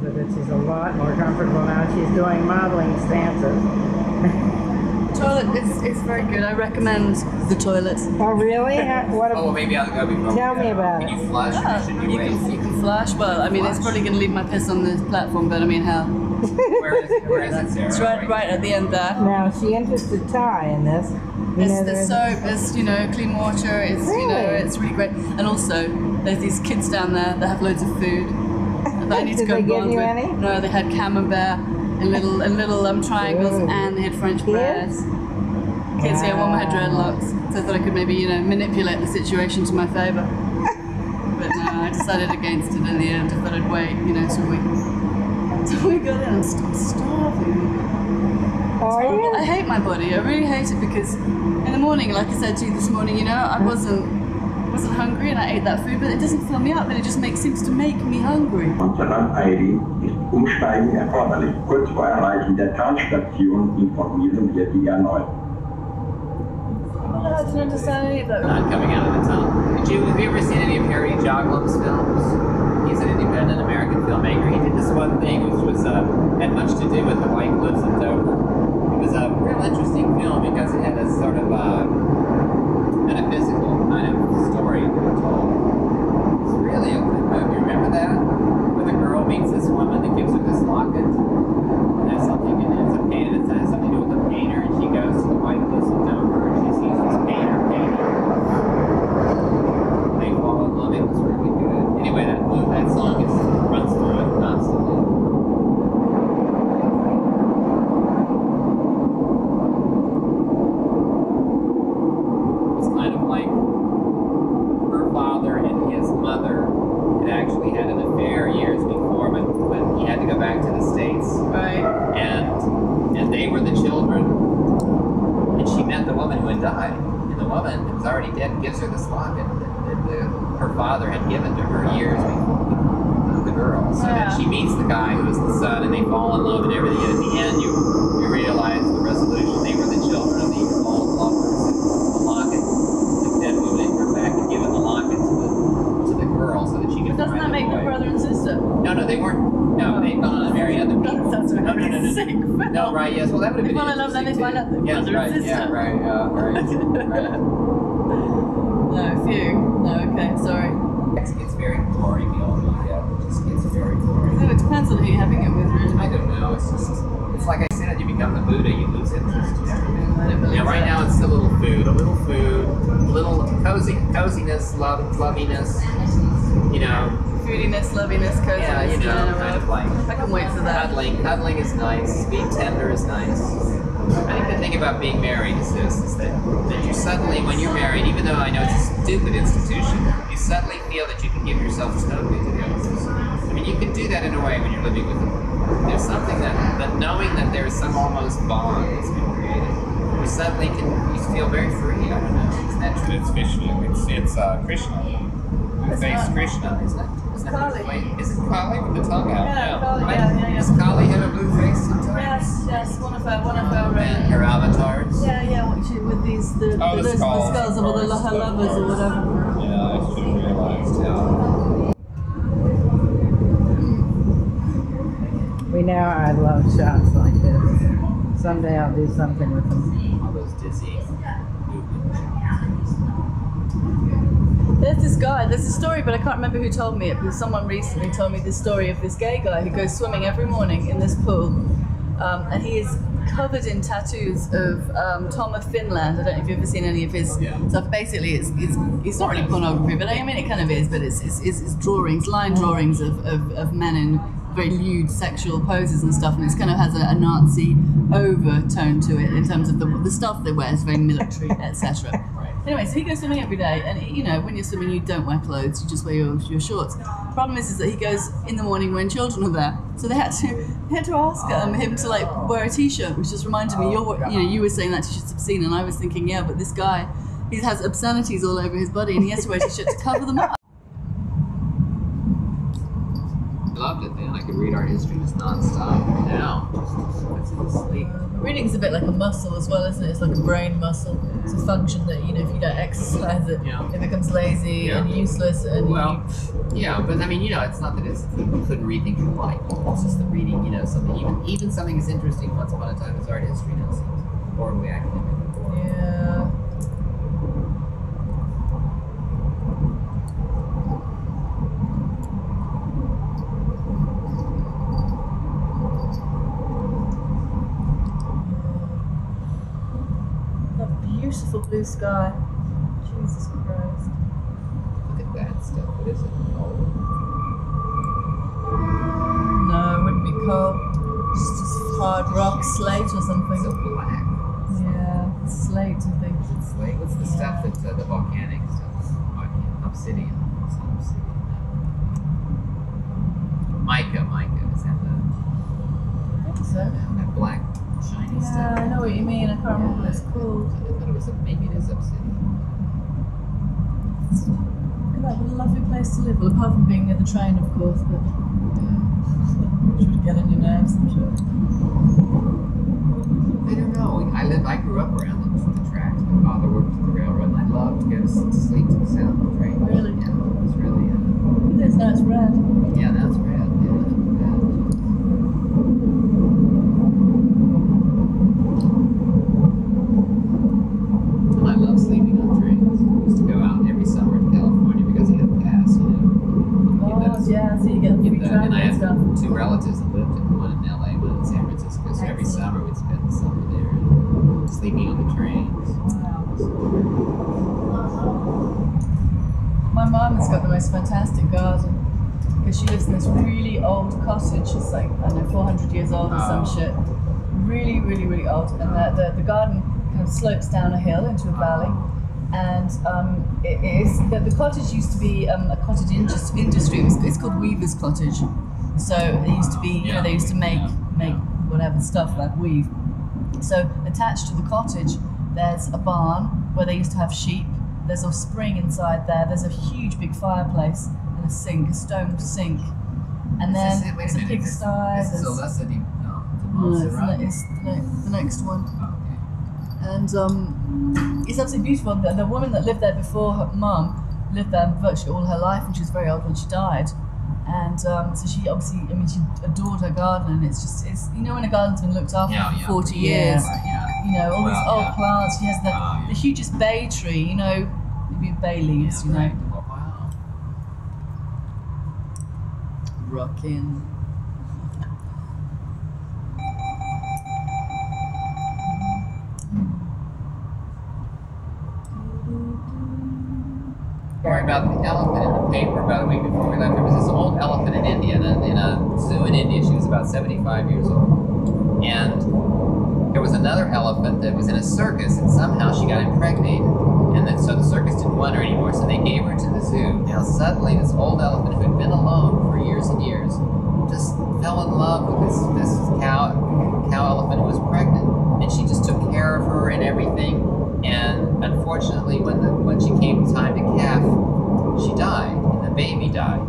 ones, but she's a lot more comfortable now. She's doing modeling stances. Toilet is very good. I recommend the toilet. Oh, really? Oh, maybe I'll go before. Tell me about it. Can you flush or should you wait? You can flush. Well, I mean, it's probably going to leave my piss on the platform, but I mean, hell. Where is it, Sarah? It's right at the end there. Now, she interested Ty in this. There's soap, there's, clean water, it's, it's really great. And also, there's these kids down there that have loads of food that I need to go Did they give you with. any? No, they had camembert and little triangles, Ooh. and they had French press. Kids, yeah, one had dreadlocks, so I thought I could maybe, manipulate the situation to my favour. But no, I decided against it in the end. I thought I'd wait, till we got in. I'm starving. Oh, I hate my body. I really hate it because in the morning, like I said to you this morning, I wasn't hungry and I ate that food, but it doesn't fill me up, and it just seems to make me hungry. Montserrat ist Umsteigen erforderlich. Kurz vor Erreichen der Talstation informieren wir Sie erneut. I didn't understand any of that. Not coming out of the tunnel. Have you ever seen any of Harry Joglam's films? He's an independent American filmmaker. He did this one thing which was had much to do with the White Cliffs of Dover. It was a real interesting film because it had a sort of metaphysical kind of story that it told. It's really a good movie. Remember that? Where the girl meets this woman that gives her this locket. And has something in it. It's a painter. It has something to do with a painter, and she goes to the White Cliffs of Dover and she sees this painter painting. They fall in love. It was really good. Anyway, that song runs through it constantly. It's kind of like her father and his mother had actually had an affair years before, but he had to go back to the States. Right. And they were the children. And she met the woman who had died. And the woman who was already dead gives her this locket that her father had given to her years before the girl. So then she meets the guy who is the son, and they fall in love and everything. And at the end, you realize the resolution. They were the children of these old lovers. The locket, the dead woman had come back and given the locket to the girl so that she could But doesn't find that make the boy. them brother and sister? No, they weren't. No, they'd gone on to marry other people. That's No. sick. No, right, yes. Well, that would have They been fall in love, then they find out they're yes, brother right, and sister. Yeah, right, right. No, phew. No, okay, sorry. It's very boring, the old movie. It just gets very boring. So it depends on who you're having it with, really. I don't know. It's like I said, you become the Buddha, you lose interest. I don't believe Right that. now it's a little food, a little coziness, loviness, Foodiness, loviness, coziness. kind of like I can wait for that. Cuddling is nice, being tender is nice. I think the thing about being married is this, is that you suddenly, when you're married, even though I know it's a stupid institution, you suddenly feel that you can give yourself totally to the other person. I mean, you can do that in a way when you're living with them. There's something that knowing that there's some almost bond that's been created, you suddenly you feel very free. I don't know. Isn't that true? It's Vishnu. It's Krishna. Who faced Krishna? Isn't it? Kali. Is it Kali with the tongue out? Yeah, No. Kali, Right? yeah. Does Kali have a blue face sometimes? Yes, one of our And her avatars? yeah, with these the skulls of all the her lovers or whatever. Yeah, I should have realized. we know I love shots like this. Someday I'll do something with them. All those dizzy movements. There's a story, but I can't remember who told me it, because someone recently told me the story of this gay guy who goes swimming every morning in this pool, and he is covered in tattoos of Tom of Finland. I don't know if you've ever seen any of his stuff. Basically, it's not really pornography, but I mean it kind of is, but it's drawings, line drawings of men in very lewd sexual poses and stuff, and it kind of has a Nazi overtone to it in terms of the stuff they wear is very military, etc. Anyway, so he goes swimming every day, and when you're swimming, you don't wear clothes; you just wear your shorts. Problem is that he goes in the morning when children are there, so they had to ask him to wear a t-shirt, which just reminded me. You were saying that t-shirt's obscene, and I was thinking, yeah, but this guy, he has obscenities all over his body, and he has to wear a t-shirt to cover them up. I loved it then. I could read art history just nonstop. Now, just sleep. Reading's a bit like a muscle as well, isn't it? It's like a brain muscle. It's a function that, you know, if you don't exercise it, Yeah. it becomes lazy and useless. And Yeah, but I mean, you know, it's not that people couldn't read things you like. It's just that reading, you know, something even something as interesting once upon a time as art history now seems horribly academic. yeah. That beautiful blue sky. Jesus Christ. Look at that stuff. What is it? Oh, No, it wouldn't be coal. Just hard rock, slate or something. so black. Yeah, slate, I think. It's like, what's the stuff that the volcanic stuff? Obsidian. It's not obsidian. Mica. Is that the I think so. that black shiny Yeah, stuff? I know what you mean. I can't remember what it's called. I thought it was maybe it is obsidian. Look at that, what a lovely place to live. Well, apart from being near the train, of course, but which would get on your nerves, I'm sure. I don't know. I grew up around the tracks. My father worked at the railroad, and I loved to go to sleep to the sound of the train. Really? Yeah, it was really. Look at this, now it's red. Yeah, that's rad. And I love sleeping on trains. I used to go out every summer to California because he had a pass, you know. Oh, yeah, so you get free travel And I and have stuff. two relatives that lived in one in LA, one in San Francisco. So every Excellent. summer we'd spend the summer there, sleeping on the trains. My mum has got the most fantastic garden because she lives in this really old cottage. It's like, I don't know, 400 years old or some shit. Really, really, really old. And the garden kind of slopes down a hill into a valley. And it is the cottage used to be a cottage industry. It's called Weaver's Cottage. So it used to be, you know, they used to make whatever stuff like weave. So attached to the cottage, there's a barn where they used to have sheep. There's a spring inside there. There's a huge big fireplace and a sink, a stone sink. And then Wait a there's a minute, pigsty. This is there's- Alyssa Di No, Montserrat. it's the next one. Oh, okay. And it's absolutely beautiful. The woman that lived there before her mum lived there virtually all her life, and she was very old when she died. And so she obviously, I mean, she adored her garden, and it's you know, when a garden's been looked after for 40 years, you know, all these old plants. She has the hugest bay tree, you know, maybe bay leaves, you know. Right. Wow. Rockin'. Story about the elephant in the paper about a week before we left. There was this old elephant in India, in a zoo in India. She was about 75 years old. And there was another elephant that was in a circus, and somehow she got impregnated. And then, so the circus didn't want her anymore, so they gave her to the zoo. Now suddenly this old elephant who had been alone for years and years just fell in love with this cow elephant who was pregnant. And she just took care of her and everything. And unfortunately, when she came time to calf, she died, and the baby died.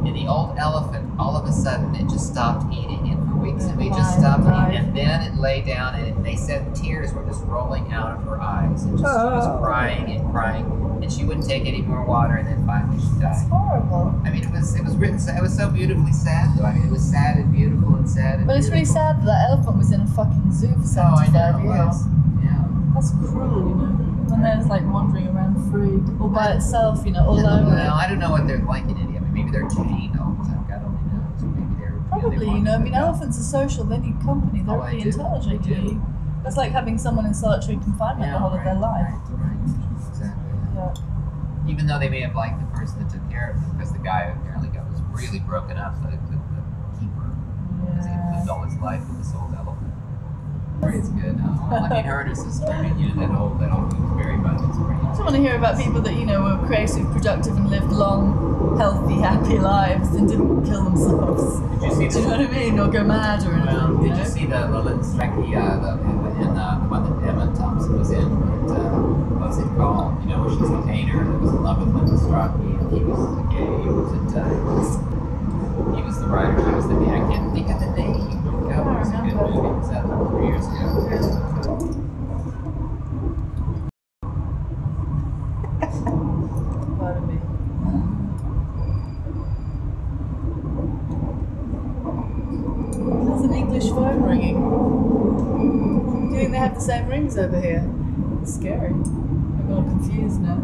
And the old elephant, all of a sudden, it just stopped eating, and for weeks and weeks just stopped eating. And then it lay down, and they said tears were just rolling out of her eyes, and just she was crying and crying, and she wouldn't take any more water, and then finally she died. It's horrible. I mean, it was written, it was so beautifully sad, though. I mean, it was sad and beautiful and sad and But it's really beautiful. sad that that elephant was in a fucking zoo for 75 years. Yeah. That's cruel, you know. When they're like wandering around free, all by itself, you know, all Well, alone. I don't know what they're like in India. I mean, maybe they're chained all the time. God only knows. Maybe they're Probably, you know. I mean, elephants are social. They need company. They're Oh, they really do. intelligent. They do. You know. It's like having someone in solitary confinement the whole of their life. Right. Exactly. Yeah. Even though they may have liked the person that took care of them, because the guy apparently was really broken up, the keeper, because he lived all his life with this old elephant. It's good. Well, I mean, her and her sister. I mean, you know, that old Blueberry Bunch is pretty. I just want to hear about people that, you know, were creative, productive, and lived long, healthy, happy lives and didn't kill themselves. Did you see Do you know what I mean? Or go mad or anything. Well, you did know? you see the Lilith Strecky, the one that Emma Thompson was in? What was it called? You know, where she's a painter that was in love with Linda Strachey, and he was gay. Was it? He was the writer. He was the man. I can't think of the name. That was a good movie. It was out 3 years ago. Pardon me. There's an English phone ringing. Do you think they have the same rings over here? It's scary. I'm all confused now.